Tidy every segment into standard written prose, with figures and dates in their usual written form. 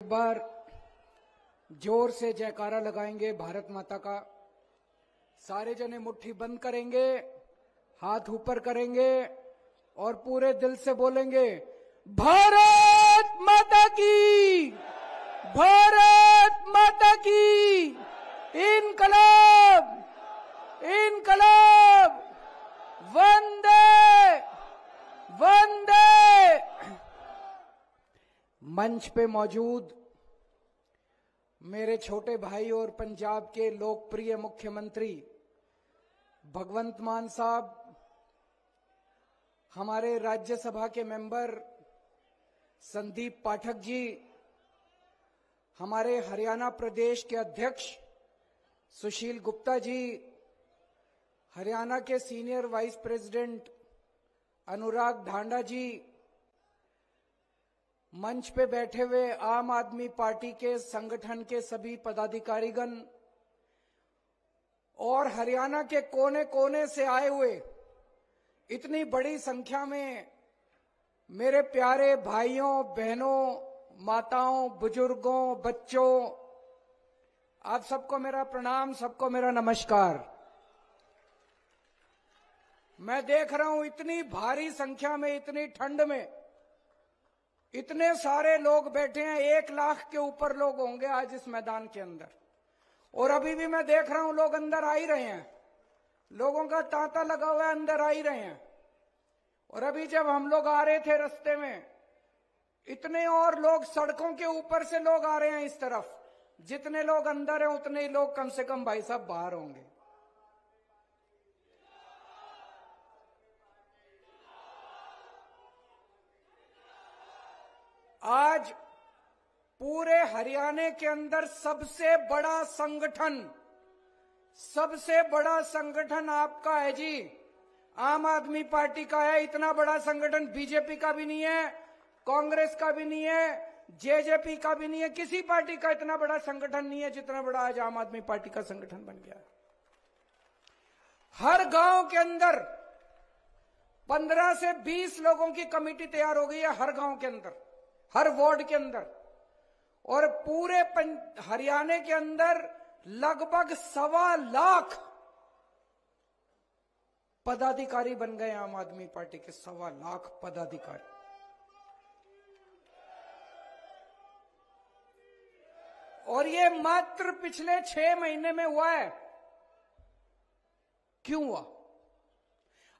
बार जोर से जयकारा लगाएंगे भारत माता का। सारे जने मुट्ठी बंद करेंगे, हाथ ऊपर करेंगे और पूरे दिल से बोलेंगे, भारत माता की, भारत माता की, इनकलाब, इनकलाब, वंदे वंदे। मंच पे मौजूद मेरे छोटे भाई और पंजाब के लोकप्रिय मुख्यमंत्री भगवंत मान साहब, हमारे राज्यसभा के मेंबर संदीप पाठक जी, हमारे हरियाणा प्रदेश के अध्यक्ष सुशील गुप्ता जी, हरियाणा के सीनियर वाइस प्रेसिडेंट अनुराग ढांडा जी, मंच पे बैठे हुए आम आदमी पार्टी के संगठन के सभी पदाधिकारीगण और हरियाणा के कोने कोने से आए हुए इतनी बड़ी संख्या में मेरे प्यारे भाइयों बहनों, माताओं, बुजुर्गों, बच्चों, आप सबको मेरा प्रणाम, सबको मेरा नमस्कार। मैं देख रहा हूं इतनी भारी संख्या में, इतनी ठंड में इतने सारे लोग बैठे हैं। 1 लाख के ऊपर लोग होंगे आज इस मैदान के अंदर, और अभी भी मैं देख रहा हूं लोग अंदर आ ही रहे हैं। लोगों का तांता लगा हुआ है, अंदर आ ही रहे हैं। और अभी जब हम लोग आ रहे थे रास्ते में, इतने और लोग सड़कों के ऊपर से लोग आ रहे हैं इस तरफ। जितने लोग अंदर हैं उतने ही लोग कम से कम भाई साहब बाहर होंगे। आज पूरे हरियाणा के अंदर सबसे बड़ा संगठन आपका है जी, आम आदमी पार्टी का है। इतना बड़ा संगठन बीजेपी का भी नहीं है, कांग्रेस का भी नहीं है, जेजेपी का भी नहीं है, किसी पार्टी का इतना बड़ा संगठन नहीं है जितना बड़ा आज आम आदमी पार्टी का संगठन बन गया। हर गांव के अंदर 15 से 20 लोगों की कमेटी तैयार हो गई है, हर गांव के अंदर, हर वार्ड के अंदर। और पूरे हरियाणा के अंदर लगभग 1.25 लाख पदाधिकारी बन गए आम आदमी पार्टी के। 1.25 लाख पदाधिकारी। और ये मात्र पिछले 6 महीने में हुआ है। क्यों हुआ?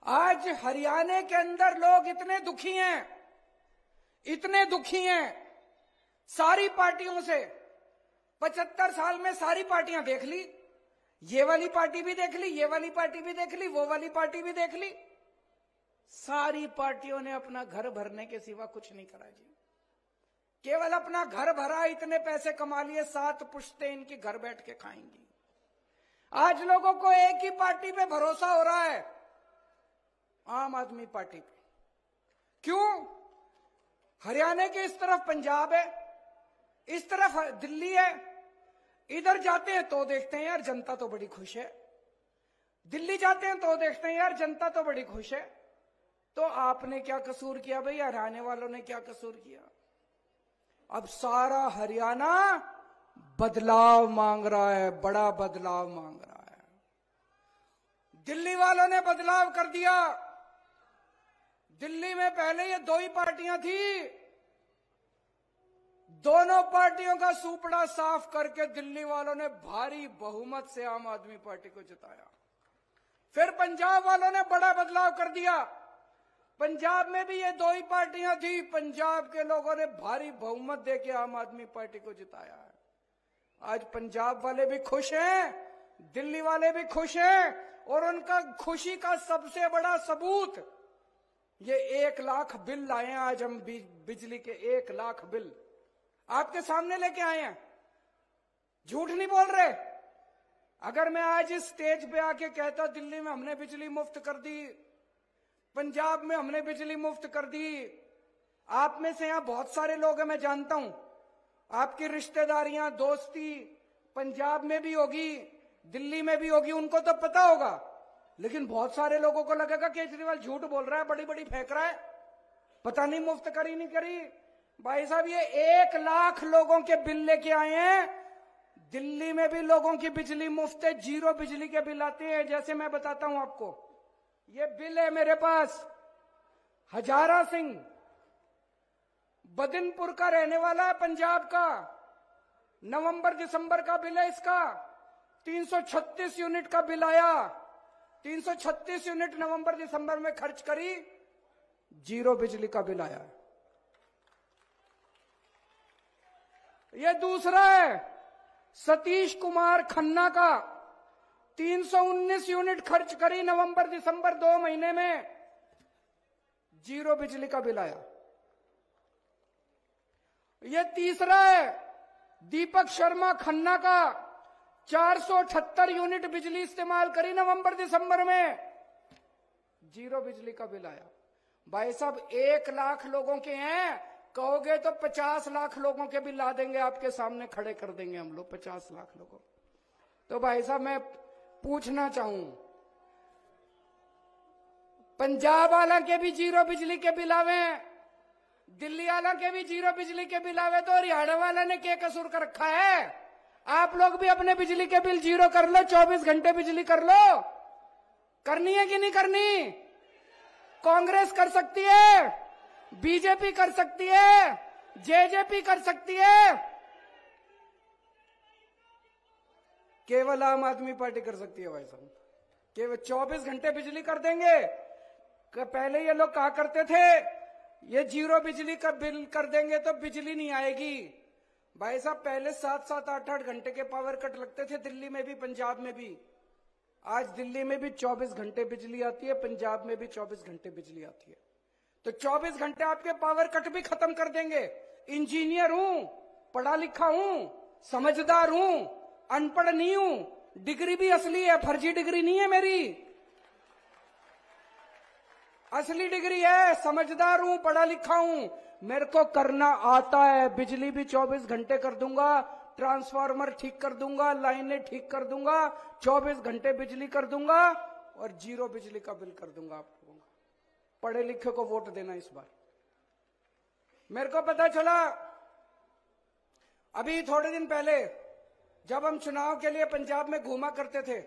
आज हरियाणा के अंदर लोग इतने दुखी हैं, इतने दुखी हैं सारी पार्टियों से। 75 साल में सारी पार्टियां देख ली, ये वाली पार्टी भी देख ली, ये वाली पार्टी भी देख ली, वो वाली पार्टी भी देख ली। सारी पार्टियों ने अपना घर भरने के सिवा कुछ नहीं करा जी। केवल अपना घर भरा, इतने पैसे कमा लिए, 7 पुश्तें इनकी घर बैठ के खाएंगी। आज लोगों को एक ही पार्टी पे भरोसा हो रहा है, आम आदमी पार्टी पे। क्यों? हरियाणा के इस तरफ पंजाब है, इस तरफ दिल्ली है। इधर जाते हैं तो देखते हैं यार जनता तो बड़ी खुश है, दिल्ली जाते हैं तो देखते हैं यार जनता तो बड़ी खुश है। तो आपने क्या कसूर किया भाई? हरियाणा वालों ने क्या कसूर किया? अब सारा हरियाणा बदलाव मांग रहा है, बड़ा बदलाव मांग रहा है। दिल्ली वालों ने बदलाव कर दिया। दिल्ली में पहले ये 2 ही पार्टियां थी, दोनों पार्टियों का सूपड़ा साफ करके दिल्ली वालों ने भारी बहुमत से आम आदमी पार्टी को जिताया। फिर पंजाब वालों ने बड़ा बदलाव कर दिया। पंजाब में भी ये 2 ही पार्टियां थी, पंजाब के लोगों ने भारी बहुमत देके आम आदमी पार्टी को जिताया है। आज पंजाब वाले भी खुश हैं, दिल्ली वाले भी खुश हैं। और उनका खुशी का सबसे बड़ा सबूत ये 1 लाख बिल लाए हैं। आज हम बिजली के 1 लाख बिल आपके सामने लेके आए हैं, झूठ नहीं बोल रहे। अगर मैं आज इस स्टेज पे आके कहता दिल्ली में हमने बिजली मुफ्त कर दी, पंजाब में हमने बिजली मुफ्त कर दी, आप में से यहां बहुत सारे लोग हैं, मैं जानता हूं, आपकी रिश्तेदारियां, दोस्ती पंजाब में भी होगी, दिल्ली में भी होगी, उनको तो पता होगा। लेकिन बहुत सारे लोगों को लगेगा केजरीवाल झूठ बोल रहा है, बड़ी बड़ी फेंक रहा है, पता नहीं मुफ्त करी नहीं करी। भाई साहब ये 1 लाख लोगों के बिल लेके आए हैं। दिल्ली में भी लोगों की बिजली मुफ्त है, 0 बिजली के बिल आते हैं। जैसे मैं बताता हूं आपको, ये बिल है मेरे पास। हजारा सिंह बदिनपुर का रहने वाला है, पंजाब का। नवंबर दिसंबर का बिल है इसका। 336 यूनिट का बिल आया। 336 यूनिट नवंबर दिसंबर में खर्च करी, 0 बिजली का बिल आया। ये दूसरा है सतीश कुमार खन्ना का। 319 यूनिट खर्च करी नवंबर दिसंबर 2 महीने में, 0 बिजली का बिल आया। ये तीसरा है दीपक शर्मा खन्ना का। 478 यूनिट बिजली इस्तेमाल करी नवंबर दिसंबर में, 0 बिजली का बिल आया। भाई साहब 1 लाख लोगों के हैं, कहोगे तो 50 लाख लोगों के बिल ला देंगे, आपके सामने खड़े कर देंगे हम लोग 50 लाख लोगों। तो भाई साहब मैं पूछना चाहूं, पंजाब वाला के भी 0 बिजली के बिल आवे, दिल्ली वाला के भी 0 बिजली के बिल आवे, तो हरियाणा वाला ने क्या कसूर कर रखा है? आप लोग भी अपने बिजली के बिल 0 कर लो, 24 घंटे बिजली कर लो। करनी है कि नहीं करनी? कांग्रेस कर सकती है, बीजेपी कर सकती है, जेजेपी कर सकती है, केवल आम आदमी पार्टी कर सकती है। भाई साहब केवल 24 घंटे बिजली कर देंगे। पहले ये लोग कहा करते थे ये 0 बिजली का बिल कर देंगे तो बिजली नहीं आएगी। भाई साहब पहले 7-7, 8-8 घंटे के पावर कट लगते थे, दिल्ली में भी पंजाब में भी। आज दिल्ली में भी 24 घंटे बिजली आती है, पंजाब में भी 24 घंटे बिजली आती है। तो 24 घंटे आपके पावर कट भी खत्म कर देंगे। इंजीनियर हूं, पढ़ा लिखा हूं, समझदार हूं, अनपढ़ नहीं हूं, डिग्री भी असली है, फर्जी डिग्री नहीं है मेरी, असली डिग्री है। समझदार हूं, पढ़ा लिखा हूं, मेरे को करना आता है। बिजली भी 24 घंटे कर दूंगा, ट्रांसफार्मर ठीक कर दूंगा, लाइनें ठीक कर दूंगा, 24 घंटे बिजली कर दूंगा और 0 बिजली का बिल कर दूंगा आप लोगों का। पढ़े लिखे को वोट देना इस बार। मेरे को पता चला अभी थोड़े दिन पहले जब हम चुनाव के लिए पंजाब में घूमा करते थे,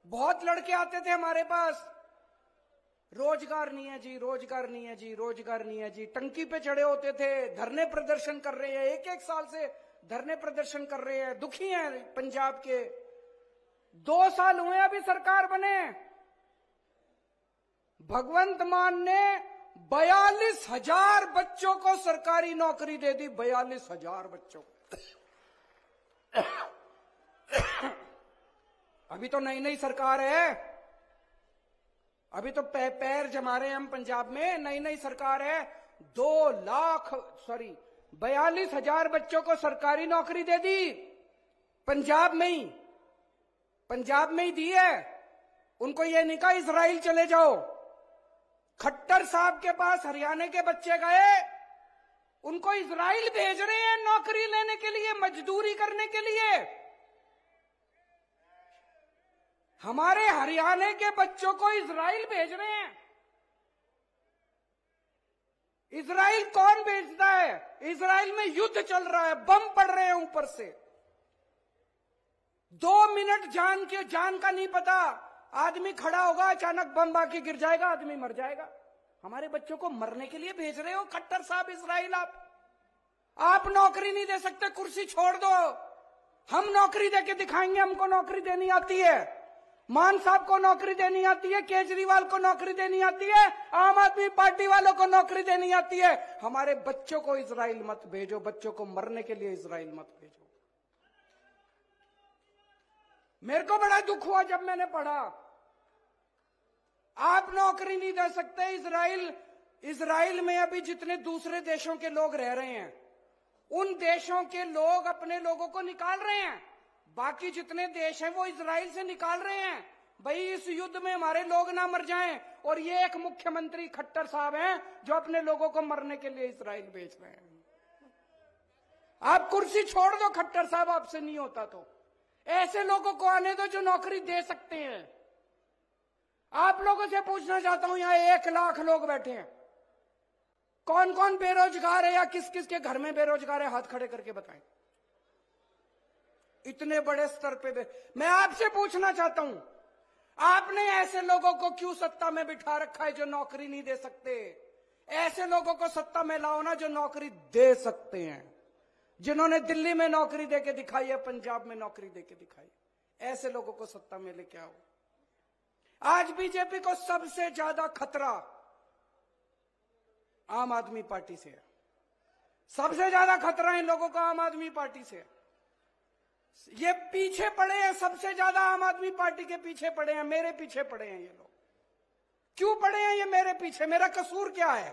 बहुत लड़के आते थे हमारे पास, रोजगार नहीं है जी, रोजगार नहीं है जी, रोजगार नहीं है जी। टंकी पे चढ़े होते थे, धरने प्रदर्शन कर रहे हैं, 1-1 साल से धरने प्रदर्शन कर रहे हैं, दुखी हैं पंजाब के। 2 साल हुए अभी सरकार बने, भगवंत मान ने 42,000 बच्चों को सरकारी नौकरी दे दी। 42,000 बच्चों को। अभी तो नई नई सरकार है, अभी तो पैर जमा रहे हैं हम पंजाब में, नई नई सरकार है। 42,000 बच्चों को सरकारी नौकरी दे दी पंजाब में ही, पंजाब में ही दी है। उनको ये नहीं कहा इजराइल चले जाओ। खट्टर साहब के पास हरियाणा के बच्चे गए, उनको इजराइल भेज रहे हैं नौकरी लेने के लिए, मजदूरी करने के लिए। हमारे हरियाणा के बच्चों को इजराइल भेज रहे हैं। इजराइल कौन भेजता है? इजराइल में युद्ध चल रहा है, बम पड़ रहे हैं ऊपर से। 2 मिनट जान का नहीं पता, आदमी खड़ा होगा, अचानक बम आके गिर जाएगा, आदमी मर जाएगा। हमारे बच्चों को मरने के लिए भेज रहे हो खट्टर साहब इजराइल। आप नौकरी नहीं दे सकते, कुर्सी छोड़ दो, हम नौकरी देके दिखाएंगे, हमको नौकरी देनी आती है। मान साहब को नौकरी देनी आती है, केजरीवाल को नौकरी देनी आती है, आम आदमी पार्टी वालों को नौकरी देनी आती है। हमारे बच्चों को इजराइल मत भेजो, बच्चों को मरने के लिए इजराइल मत भेजो। मेरे को बड़ा दुख हुआ जब मैंने पढ़ा आप नौकरी नहीं दे सकते। इजराइल में अभी जितने दूसरे देशों के लोग रह रहे हैं, उन देशों के लोग अपने लोगों को निकाल रहे हैं, बाकी जितने देश हैं वो इजराइल से निकाल रहे हैं। भाई इस युद्ध में हमारे लोग ना मर जाएं। और ये एक मुख्यमंत्री खट्टर साहब हैं जो अपने लोगों को मरने के लिए इजराइल भेज रहे हैं। आप कुर्सी छोड़ दो खट्टर साहब, आपसे नहीं होता तो ऐसे लोगों को आने दो जो नौकरी दे सकते हैं। आप लोगों से पूछना चाहता हूं, यहां 1 लाख लोग बैठे हैं, कौन कौन बेरोजगार है या किस किस के घर में बेरोजगार है, हाथ खड़े करके बताएं। इतने बड़े स्तर पे मैं आपसे पूछना चाहता हूं, आपने ऐसे लोगों को क्यों सत्ता में बिठा रखा है जो नौकरी नहीं दे सकते? ऐसे लोगों को सत्ता में लाओ ना जो नौकरी दे सकते हैं, जिन्होंने दिल्ली में नौकरी देके दिखाई है, पंजाब में नौकरी देके दिखाई, ऐसे लोगों को सत्ता में लेके आओ। आज बीजेपी को सबसे ज्यादा खतरा आम आदमी पार्टी से है। सबसे ज्यादा खतरा इन लोगों का आम आदमी पार्टी से है। ये पीछे पड़े हैं, सबसे ज्यादा आम आदमी पार्टी के पीछे पड़े हैं, मेरे पीछे पड़े हैं ये लोग। क्यों पड़े हैं ये मेरे पीछे? मेरा कसूर क्या है?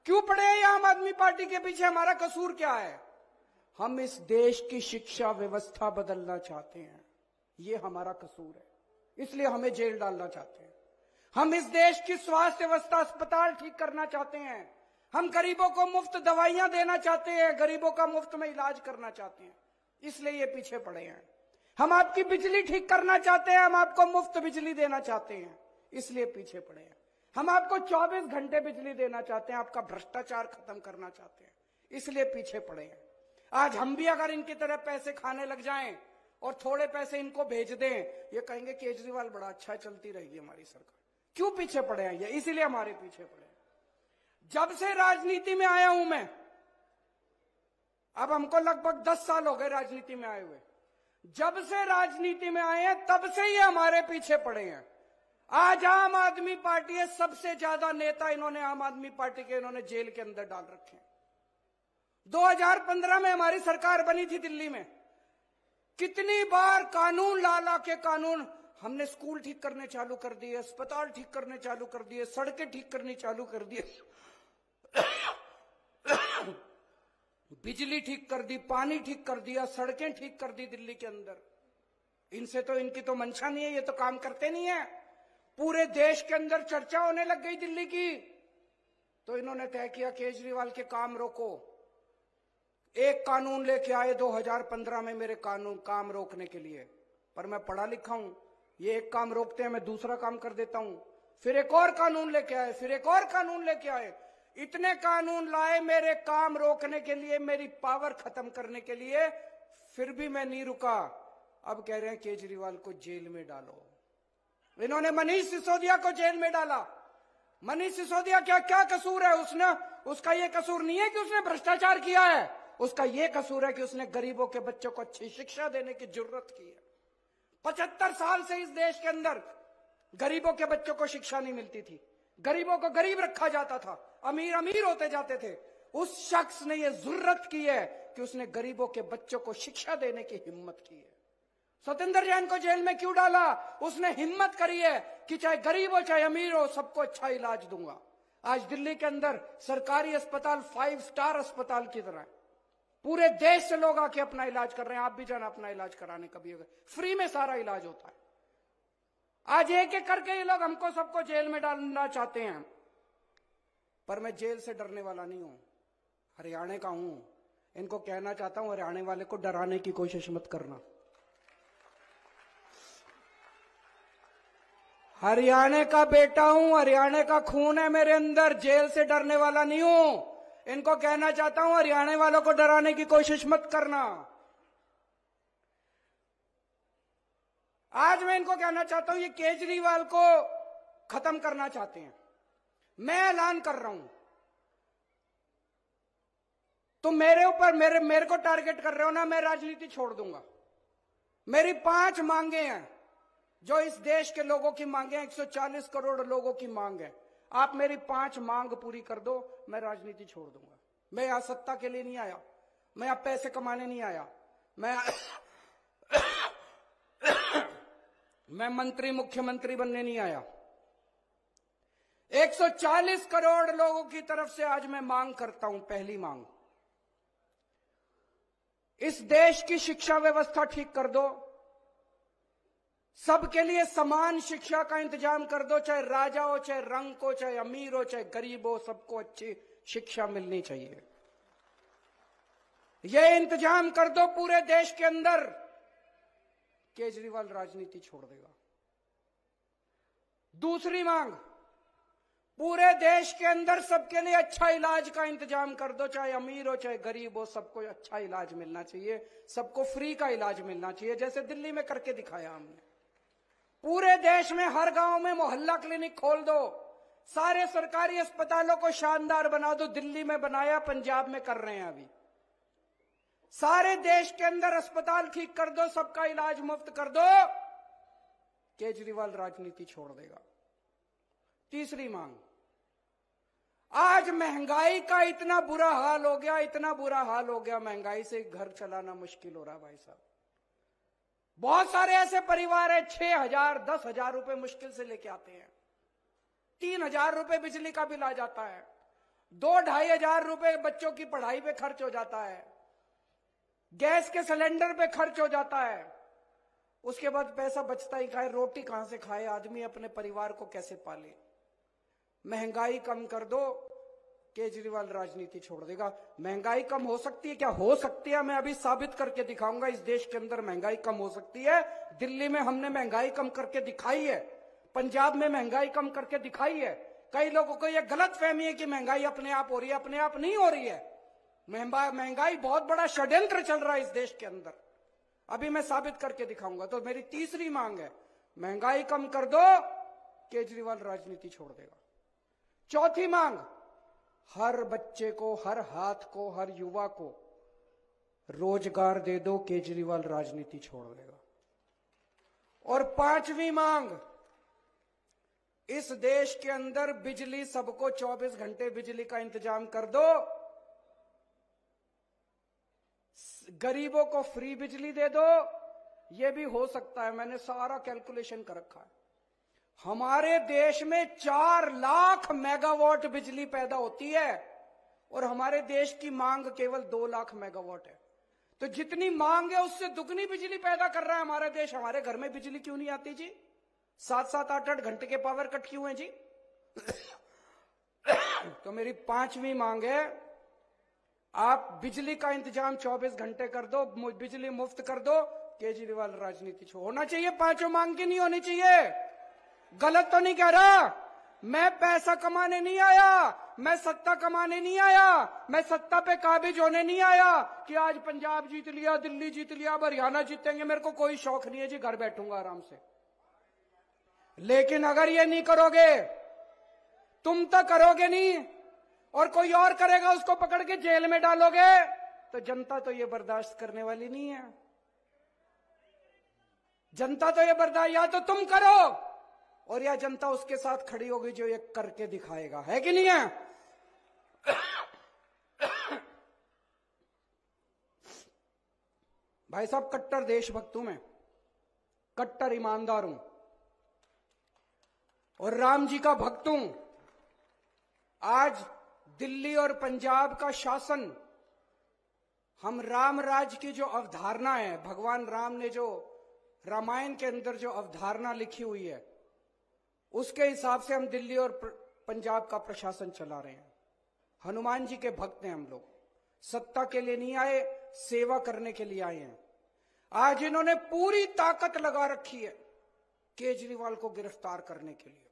क्यों पड़े हैं ये आम आदमी पार्टी के पीछे? हमारा कसूर क्या है? हम इस देश की शिक्षा व्यवस्था बदलना चाहते हैं, ये हमारा कसूर है, इसलिए हमें जेल डालना चाहते हैं। हम इस देश की स्वास्थ्य व्यवस्था, अस्पताल ठीक करना चाहते हैं। हम गरीबों को मुफ्त दवाइयां देना चाहते हैं, गरीबों का मुफ्त में इलाज करना चाहते हैं, इसलिए ये पीछे पड़े हैं। हम आपकी बिजली ठीक करना चाहते हैं, हम आपको मुफ्त बिजली देना चाहते हैं, इसलिए पीछे पड़े हैं। हम आपको 24 घंटे बिजली देना चाहते हैं, आपका भ्रष्टाचार खत्म करना चाहते हैं, इसलिए पीछे पड़े हैं। आज हम भी अगर इनकी तरह पैसे खाने लग जाएं और थोड़े पैसे इनको भेज दें, ये कहेंगे केजरीवाल बड़ा अच्छा, चलती रहेगी हमारी सरकार। क्यों पीछे पड़े हैं ये? इसीलिए हमारे पीछे पड़े हैं। जब से राजनीति में आया हूं मैं, अब हमको लगभग 10 साल हो गए राजनीति में आए हुए, जब से राजनीति में आए हैं तब से ये हमारे पीछे पड़े हैं। आज आम आदमी पार्टी है, सबसे ज्यादा नेता इन्होंने आम आदमी पार्टी के इन्होंने जेल के अंदर डाल रखे हैं। 2015 में हमारी सरकार बनी थी दिल्ली में, कितनी बार कानून ला ला के कानून हमने स्कूल ठीक करने चालू कर दिए, अस्पताल ठीक करने चालू कर दिए, सड़कें ठीक करनी चालू कर दिए, बिजली ठीक कर दी, पानी ठीक कर दिया, सड़कें ठीक कर दी दिल्ली के अंदर। इनसे तो, इनकी तो मंशा नहीं है, ये तो काम करते नहीं है। पूरे देश के अंदर चर्चा होने लग गई दिल्ली की, तो इन्होंने तय किया केजरीवाल के काम रोको। एक कानून लेके आए 2015 में मेरे काम रोकने के लिए, पर मैं पढ़ा लिखा हूं, ये एक काम रोकते हैं मैं दूसरा काम कर देता हूं। फिर एक और कानून लेके आए, फिर एक और कानून लेके आए, इतने कानून लाए मेरे काम रोकने के लिए, मेरी पावर खत्म करने के लिए, फिर भी मैं नहीं रुका। अब कह रहे हैं केजरीवाल को जेल में डालो। इन्होंने मनीष सिसोदिया को जेल में डाला। मनीष सिसोदिया क्या कसूर है? उसका ये कसूर नहीं है कि उसने भ्रष्टाचार किया है, उसका ये कसूर है कि उसने गरीबों के बच्चों को अच्छी शिक्षा देने की जरूरत की है। 75 साल से इस देश के अंदर गरीबों के बच्चों को शिक्षा नहीं मिलती थी, गरीबों को गरीब रखा जाता था, अमीर अमीर होते जाते थे। उस शख्स ने ये जरूरत की है कि उसने गरीबों के बच्चों को शिक्षा देने की हिम्मत की है। सत्येंद्र जैन को जेल में क्यों डाला? उसने हिम्मत करी है कि चाहे गरीब हो चाहे अमीर हो, सबको अच्छा इलाज दूंगा। आज दिल्ली के अंदर सरकारी अस्पताल 5 स्टार अस्पताल की तरह है, पूरे देश से लोग आके अपना इलाज कर रहे हैं। आप भी जाना अपना इलाज कराने, कभी अगर फ्री में सारा इलाज होता है। आज एक एक करके ये लोग हमको सबको जेल में डालना चाहते हैं, पर मैं जेल से डरने वाला नहीं हूं, हरियाणा का हूं। इनको कहना चाहता हूं, हरियाणा वाले को डराने की कोशिश मत करना। हरियाणा का बेटा हूं, हरियाणा का खून है मेरे अंदर, जेल से डरने वाला नहीं हूं। इनको कहना चाहता हूं, हरियाणा वालों को डराने की कोशिश मत करना। आज मैं इनको कहना चाहता हूं, ये केजरीवाल को खत्म करना चाहते हैं। मैं ऐलान कर रहा हूं, तुम मेरे ऊपर मेरे को टारगेट कर रहे हो ना, मैं राजनीति छोड़ दूंगा। मेरी 5 मांगे हैं जो इस देश के लोगों की मांगे हैं, 140 करोड़ लोगों की मांग है। आप मेरी 5 मांग पूरी कर दो, मैं राजनीति छोड़ दूंगा। मैं यहां सत्ता के लिए नहीं आया, मैं यहां पैसे कमाने नहीं आया, मैं मंत्री मुख्यमंत्री बनने नहीं आया। 140 करोड़ लोगों की तरफ से आज मैं मांग करता हूं। पहली मांग, इस देश की शिक्षा व्यवस्था ठीक कर दो, सबके लिए समान शिक्षा का इंतजाम कर दो, चाहे राजा हो, चाहे रंक हो, चाहे अमीर हो, चाहे गरीब हो, सबको अच्छी शिक्षा मिलनी चाहिए। यह इंतजाम कर दो पूरे देश के अंदर, केजरीवाल राजनीति छोड़ देगा। दूसरी मांग, पूरे देश के अंदर सबके लिए अच्छा इलाज का इंतजाम कर दो, चाहे अमीर हो चाहे गरीब हो, सबको अच्छा इलाज मिलना चाहिए, सबको फ्री का इलाज मिलना चाहिए, जैसे दिल्ली में करके दिखाया हमने। पूरे देश में हर गांव में मोहल्ला क्लिनिक खोल दो, सारे सरकारी अस्पतालों को शानदार बना दो, दिल्ली में बनाया, पंजाब में कर रहे हैं अभी। सारे देश के अंदर अस्पताल ठीक कर दो, सबका इलाज मुफ्त कर दो, केजरीवाल राजनीति छोड़ देगा। तीसरी मांग, आज महंगाई का इतना बुरा हाल हो गया, इतना बुरा हाल हो गया, महंगाई से घर चलाना मुश्किल हो रहा भाई साहब। बहुत सारे ऐसे परिवार है 6,000 10,000 रुपए मुश्किल से लेके आते हैं, 3,000 रुपए बिजली का बिल आ जाता है, 2-2.5 हजार रुपए बच्चों की पढ़ाई पे खर्च हो जाता है, गैस के सिलेंडर पे खर्च हो जाता है, उसके बाद पैसा बचता ही खाए, रोटी कहां से खाए आदमी, अपने परिवार को कैसे पाले। महंगाई कम कर दो, केजरीवाल राजनीति छोड़ देगा। महंगाई कम हो सकती है क्या? हो सकती है, मैं अभी साबित करके दिखाऊंगा। इस देश के अंदर महंगाई कम हो सकती है। दिल्ली में हमने महंगाई कम करके दिखाई है, पंजाब में महंगाई कम करके दिखाई है। कई लोगों को यह गलत फहमी है कि महंगाई अपने आप हो रही है, अपने आप नहीं हो रही है। महंगाई बहुत बड़ा षड्यंत्र चल रहा है इस देश के अंदर, अभी मैं साबित करके दिखाऊंगा। तो मेरी तीसरी मांग है, महंगाई कम कर दो, केजरीवाल राजनीति छोड़ देगा। चौथी मांग, हर बच्चे को, हर हाथ को, हर युवा को रोजगार दे दो, केजरीवाल राजनीति छोड़ देगा। और पांचवी मांग, इस देश के अंदर बिजली सबको 24 घंटे बिजली का इंतजाम कर दो, गरीबों को फ्री बिजली दे दो। यह भी हो सकता है, मैंने सारा कैलकुलेशन कर रखा है। हमारे देश में 4 लाख मेगावाट बिजली पैदा होती है और हमारे देश की मांग केवल 2 लाख मेगावाट है। तो जितनी मांग है उससे दुगनी बिजली पैदा कर रहा है हमारा देश। हमारे घर में बिजली क्यों नहीं आती जी? 7-7 8-8 घंटे के पावर कट क्यों है जी? तो मेरी पांचवी मांग है, आप बिजली का इंतजाम 24 घंटे कर दो, बिजली मुफ्त कर दो, केजरीवाल राजनीति होना चाहिए। पांचों मांग की नहीं होनी चाहिए। गलत तो नहीं कह रहा, मैं पैसा कमाने नहीं आया, मैं सत्ता कमाने नहीं आया, मैं सत्ता पे काबिज होने नहीं आया कि आज पंजाब जीत लिया, दिल्ली जीत लिया, अब हरियाणा जीतेंगे। मेरे को कोई शौक नहीं है जी, घर बैठूंगा आराम से। लेकिन अगर ये नहीं करोगे, तुम तो करोगे नहीं और कोई और करेगा, उसको पकड़ के जेल में डालोगे, तो जनता तो ये बर्दाश्त करने वाली नहीं है। जनता तो ये बर्दाश्त, या तो तुम करो और या जनता उसके साथ खड़ी होगी जो ये करके दिखाएगा, है कि नहीं है? भाई साहब, कट्टर देशभक्त हूं मैं, कट्टर ईमानदार हूं और राम जी का भक्त हूं। आज दिल्ली और पंजाब का शासन, हम राम राज की जो अवधारणा है, भगवान राम ने जो रामायण के अंदर जो अवधारणा लिखी हुई है, उसके हिसाब से हम दिल्ली और पंजाब का प्रशासन चला रहे हैं। हनुमान जी के भक्त हैं हम लोग, सत्ता के लिए नहीं आए, सेवा करने के लिए आए हैं। आज इन्होंने पूरी ताकत लगा रखी है केजरीवाल को गिरफ्तार करने के लिए।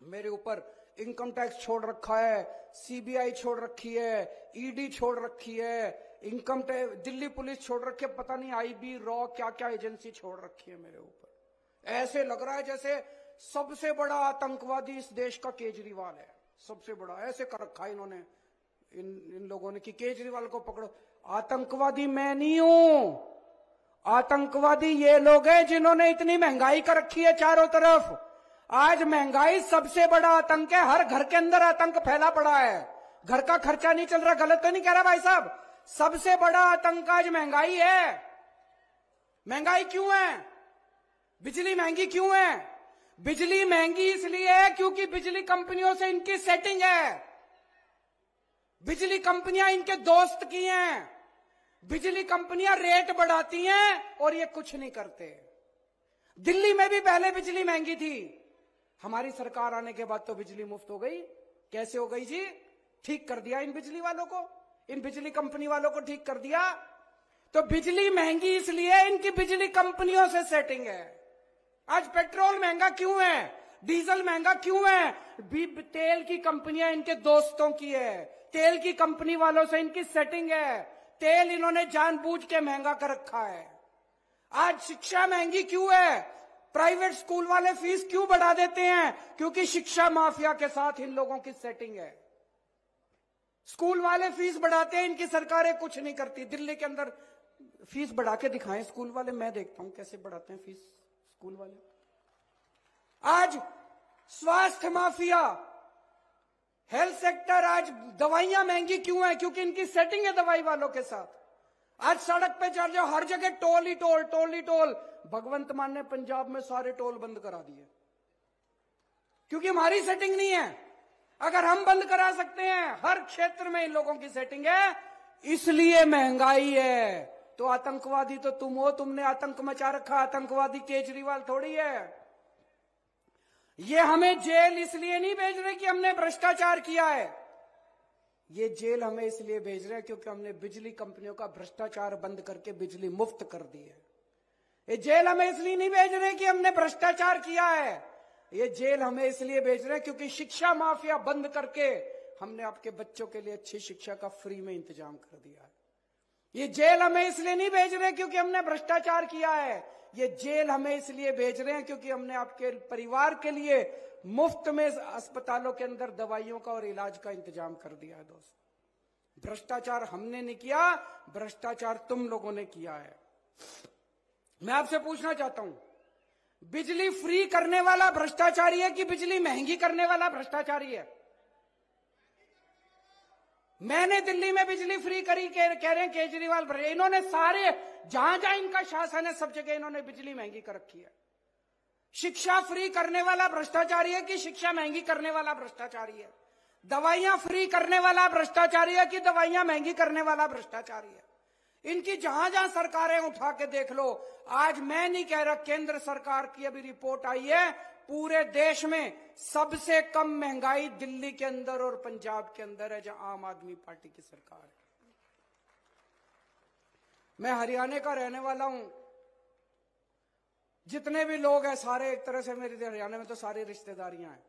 मेरे ऊपर इनकम टैक्स छोड़ रखा है, सीबीआई छोड़ रखी है, ईडी छोड़ रखी है, इनकम टैक्स, दिल्ली पुलिस छोड़ रखी है, पता नहीं आईबी, रॉ, क्या क्या एजेंसी छोड़ रखी है मेरे ऊपर। ऐसे लग रहा है जैसे सबसे बड़ा आतंकवादी इस देश का केजरीवाल है, सबसे बड़ा। ऐसे कर रखा है इन्होंने, इन लोगों ने कि केजरीवाल को पकड़ो। आतंकवादी मैं नहीं हूं, आतंकवादी ये लोग हैं जिन्होंने इतनी महंगाई कर रखी है चारों तरफ। आज महंगाई सबसे बड़ा आतंक है, हर घर के अंदर आतंक फैला पड़ा है, घर का खर्चा नहीं चल रहा। गलत तो नहीं कह रहा भाई साहब? सबसे बड़ा आतंक आज महंगाई है। महंगाई क्यों है? बिजली महंगी क्यों है? बिजली महंगी इसलिए है क्योंकि बिजली कंपनियों से इनकी सेटिंग है, बिजली कंपनियां इनके दोस्त की हैं, बिजली कंपनियां रेट बढ़ाती हैं और ये कुछ नहीं करते। दिल्ली में भी पहले बिजली महंगी थी, हमारी सरकार आने के बाद तो बिजली मुफ्त हो गई। कैसे हो गई जी? ठीक कर दिया इन बिजली वालों को, इन बिजली कंपनी वालों को ठीक कर दिया। तो बिजली महंगी इसलिए इनकी बिजली कंपनियों से सेटिंग है। आज पेट्रोल महंगा क्यों है? डीजल महंगा क्यों है? तेल की कंपनियां इनके दोस्तों की है, तेल की कंपनी वालों से इनकी सेटिंग है, तेल इन्होंने जानबूझ के महंगा कर रखा है। आज शिक्षा महंगी क्यों है? प्राइवेट स्कूल वाले फीस क्यों बढ़ा देते हैं? क्योंकि शिक्षा माफिया के साथ इन लोगों की सेटिंग है। स्कूल वाले फीस बढ़ाते हैं, इनकी सरकारें कुछ नहीं करती। दिल्ली के अंदर फीस बढ़ा के दिखाएं स्कूल वाले, मैं देखता हूं कैसे बढ़ाते हैं फीस स्कूल वाले। आज स्वास्थ्य माफिया, हेल्थ सेक्टर, आज दवाइयां महंगी क्यों है? क्योंकि इनकी सेटिंग है दवाई वालों के साथ। आज सड़क पे चल जाओ, हर जगह टोल ही टोल, टोल ही टोल। भगवंत मान ने पंजाब में सारे टोल बंद करा दिए क्योंकि हमारी सेटिंग नहीं है। अगर हम बंद करा सकते हैं, हर क्षेत्र में इन लोगों की सेटिंग है, इसलिए महंगाई है। तो आतंकवादी तो तुम हो, तुमने आतंक मचा रखा। आतंकवादी केजरीवाल थोड़ी है। ये हमें जेल इसलिए नहीं भेज रहे कि हमने भ्रष्टाचार किया है, ये जेल हमें इसलिए भेज रहे हैं क्योंकि हमने बिजली कंपनियों का भ्रष्टाचार बंद करके बिजली मुफ्त कर दी है। ये जेल हमें इसलिए नहीं भेज रहे कि हमने भ्रष्टाचार किया है, ये जेल हमें इसलिए भेज रहे हैं क्योंकि शिक्षा माफिया बंद करके हमने आपके बच्चों के लिए अच्छी शिक्षा का फ्री में इंतजाम कर दिया है। ये जेल हमें इसलिए नहीं भेज रहे क्योंकि हमने भ्रष्टाचार किया है, ये जेल हमें इसलिए भेज रहे हैं क्योंकि हमने आपके परिवार के लिए मुफ्त में अस्पतालों के अंदर दवाइयों का और इलाज का इंतजाम कर दिया है। दोस्त, भ्रष्टाचार हमने नहीं किया, भ्रष्टाचार तुम लोगों ने किया है। मैं आपसे पूछना चाहता हूं, बिजली फ्री करने वाला भ्रष्टाचारी है कि बिजली महंगी करने वाला भ्रष्टाचारी है? मैंने दिल्ली में बिजली फ्री करी, कह रहे हैं केजरीवाल। इन्होंने सारे जहां जहां इनका शासन है सब जगह इन्होंने बिजली महंगी कर रखी है। शिक्षा फ्री करने वाला भ्रष्टाचारी है कि शिक्षा महंगी करने वाला भ्रष्टाचारी है? दवाइयां फ्री करने वाला भ्रष्टाचारी है कि दवाइयां महंगी करने वाला भ्रष्टाचारी है? इनकी जहां जहां सरकारें उठा के देख लो। आज मैं नहीं कह रहा, केंद्र सरकार की अभी रिपोर्ट आई है, पूरे देश में सबसे कम महंगाई दिल्ली के अंदर और पंजाब के अंदर है, जहां आम आदमी पार्टी की सरकार है। मैं हरियाणा का रहने वाला हूं। जितने भी लोग हैं सारे एक तरह से मेरे हरियाणा में तो सारी रिश्तेदारियां हैं।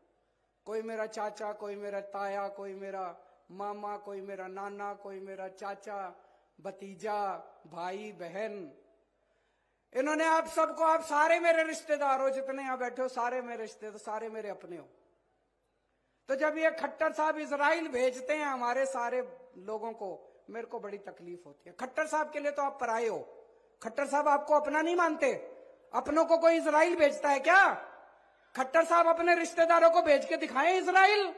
कोई मेरा चाचा, कोई मेरा ताया, कोई मेरा मामा, कोई मेरा नाना, कोई मेरा चाचा, भतीजा, भाई बहन। इन्होंने आप सबको, आप सारे मेरे रिश्तेदार हो, जितने यहां बैठे हो सारे मेरे रिश्तेदार, सारे मेरे अपने हो। तो जब ये खट्टर साहब इजराइल भेजते हैं हमारे सारे लोगों को, मेरे को बड़ी तकलीफ होती है। खट्टर साहब के लिए तो आप पराये हो। खट्टर साहब आपको अपना नहीं मानते। अपनों को कोई इजराइल भेजता है क्या? खट्टर साहब अपने रिश्तेदारों को भेज के दिखाएं इजराइल।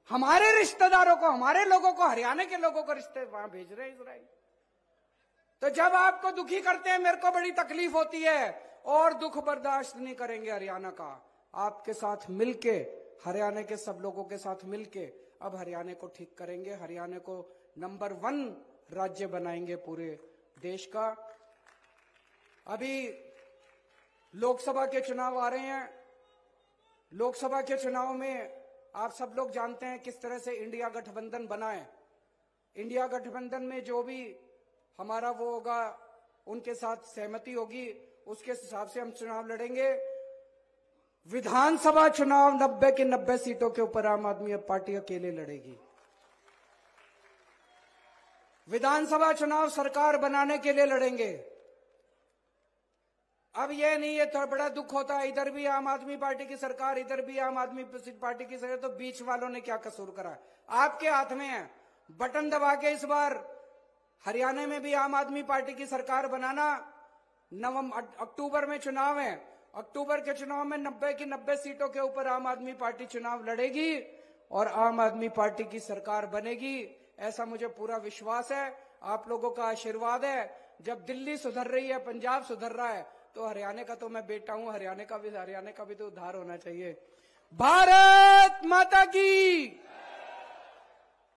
हमारे रिश्तेदारों को, हमारे लोगों को, हरियाणा के लोगों को रिश्ते वहां भेज रहे हैं इजराइल। तो जब आपको दुखी करते हैं मेरे को बड़ी तकलीफ होती है, और दुख बर्दाश्त नहीं करेंगे हरियाणा का। आपके साथ मिलके, हरियाणा के सब लोगों के साथ मिलके अब हरियाणा को ठीक करेंगे। हरियाणा को नंबर 1 राज्य बनाएंगे पूरे देश का। अभी लोकसभा के चुनाव आ रहे हैं। लोकसभा के चुनाव में आप सब लोग जानते हैं किस तरह से इंडिया गठबंधन बना है। इंडिया गठबंधन में जो भी हमारा वो होगा, उनके साथ सहमति होगी, उसके हिसाब से हम चुनाव लड़ेंगे। विधानसभा चुनाव 90 की 90 सीटों के ऊपर आम आदमी पार्टी अकेले लड़ेगी। विधानसभा चुनाव सरकार बनाने के लिए लड़ेंगे। अब ये नहीं, ये तो बड़ा दुख होता है, इधर भी आम आदमी पार्टी की सरकार, इधर भी आम आदमी पार्टी की सरकार, तो बीच वालों ने क्या कसूर करा? आपके हाथ में है, बटन दबा के इस बार हरियाणा में भी आम आदमी पार्टी की सरकार बनाना। अक्टूबर में चुनाव है। अक्टूबर के चुनाव में 90 की 90 सीटों के ऊपर आम आदमी पार्टी चुनाव लड़ेगी और आम आदमी पार्टी की सरकार बनेगी। ऐसा मुझे पूरा विश्वास है, आप लोगों का आशीर्वाद है। जब दिल्ली सुधर रही है, पंजाब सुधर रहा है, तो हरियाणा का तो मैं बेटा हूं, हरियाणा का भी तो उद्धार होना चाहिए। भारत माता की।